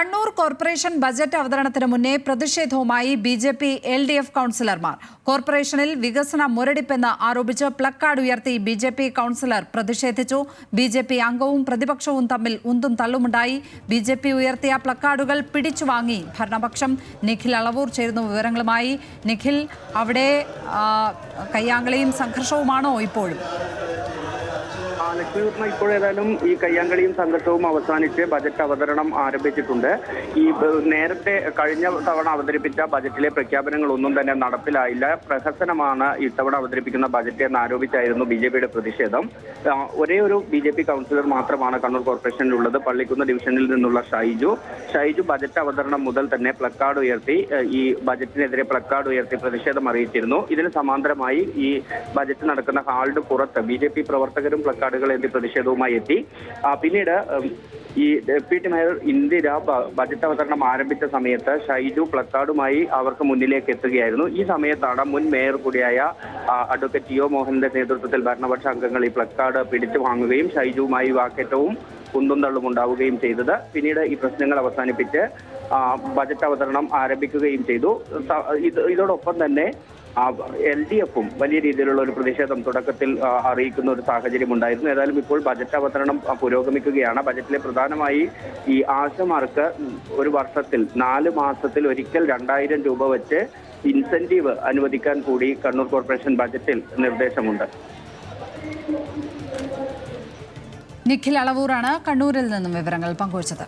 Kannur corporation budget അവതരണത്തിന് മുന്നേ പ്രതിഷേധവുമായി BJP. LDF. കൗൺസിലർമാർ. കോർപ്പറേഷനിൽ വികസന മുരടിപ്പെന്ന് ആരോപിച്ച് പ്ലക്കാർഡ് ഉയർത്തി ബി.ജെ.പി. കൗൺസിലർ പ്രതിഷേധിച്ചു. ബി.ജെ.പി. അംഗവും പ്രതിപക്ഷവും തമ്മിൽ ഉന്തും തള്ളുമുണ്ടായി. ബി.ജെ.പി. ഉയർത്തിയ പ്ലക്കാർഡുകൾ പിടിച്ചുവാങ്ങി ഭരണപക്ഷം. നിഖിൽ അളവൂർ ചേരുന്നു വിവരങ്ങളുമായി. നിഖിൽ, അവിടെ കയ്യാങ്കളിയും സംഘർഷവുമാണോ ഇപ്പോഴും? ഇപ്പോഴേതായാലും ഈ കയ്യാങ്കളിയും സംഘർഷവും അവസാനിച്ച് ബജറ്റ് അവതരണം ആരംഭിച്ചിട്ടുണ്ട്. ഈ നേരത്തെ കഴിഞ്ഞ തവണ അവതരിപ്പിച്ച ബജറ്റിലെ പ്രഖ്യാപനങ്ങളൊന്നും തന്നെ നടപ്പിലായില്ല. പ്രഹസനമാണ് ഇത്തവണ അവതരിപ്പിക്കുന്ന ബജറ്റ് എന്ന് ആരോപിച്ചായിരുന്നു ബി.ജെ.പിയുടെ പ്രതിഷേധം. ഒരേ ഒരു ബി.ജെ.പി. കൗൺസിലർ മാത്രമാണ് കണ്ണൂർ കോർപ്പറേഷനിലുള്ളത്, പള്ളിക്കുന്ന് ഡിവിഷനിൽ നിന്നുള്ള ഷൈജു ബജറ്റ് അവതരണം മുതൽ തന്നെ പ്ലക്കാർഡ് ഉയർത്തി ഈ ബജറ്റിനെതിരെ പ്ലക്കാർഡ് ഉയർത്തി പ്രതിഷേധം അറിയിച്ചിരുന്നു. ഇതിന് സമാന്തരമായി ഈ ബജറ്റ് നടക്കുന്ന ഹാളിന് പുറത്ത് ബി.ജെ.പി. പ്രവർത്തകരും പ്ലക്കാർഡുകൾ എന്തി പ്രതിഷേധവുമായി എത്തി. പിന്നീട് ഈ ഡെപ്യൂട്ടി മേയർ ഇന്ദിര ബജറ്റ് അവതരണം ആരംഭിച്ച സമയത്ത് ഷൈജു പ്ലക്കാർഡുമായി അവർക്ക് മുന്നിലേക്ക് എത്തുകയായിരുന്നു. ഈ സമയത്താണ് മുൻ മേയർ കൂടിയായ അഡ്വക്കേറ്റ് ടി.ഒ. മോഹനന്റെ നേതൃത്വത്തിൽ ഭരണപക്ഷ അംഗങ്ങൾ ഈ പ്ലക്കാർഡ് പിടിച്ചു വാങ്ങുകയും ഷൈജുവുമായി വാക്കേറ്റവും കുന്തും തള്ളും ഉണ്ടാവുകയും ചെയ്തത്. പിന്നീട് ഈ പ്രശ്നങ്ങൾ അവസാനിപ്പിച്ച് ബജറ്റ് അവതരണം ആരംഭിക്കുകയും ചെയ്തു. ഇതോടൊപ്പം തന്നെ എൽ.ഡി.എഫും വലിയ രീതിയിലുള്ള ഒരു പ്രതിഷേധം തുടക്കത്തിൽ അറിയിക്കുന്ന ഒരു സാഹചര്യം ഉണ്ടായിരുന്നു. ഏതായാലും ഇപ്പോൾ ബജറ്റ് അവതരണം പുരോഗമിക്കുകയാണ്. ബജറ്റിലെ പ്രധാനമായി ഈ ആശമാർക്ക് ഒരു വർഷത്തിൽ 4 മാസത്തിൽ ഒരിക്കൽ 2000 രൂപ വെച്ച് ഇൻസെന്റീവ് അനുവദിക്കാൻ കൂടി കണ്ണൂർ കോർപ്പറേഷൻ ബജറ്റിൽ നിർദ്ദേശമുണ്ട്. നിഖിൽ അളവൂറാണ് കണ്ണൂരിൽ നിന്നും വിവരങ്ങൾ പങ്കുവച്ചത്.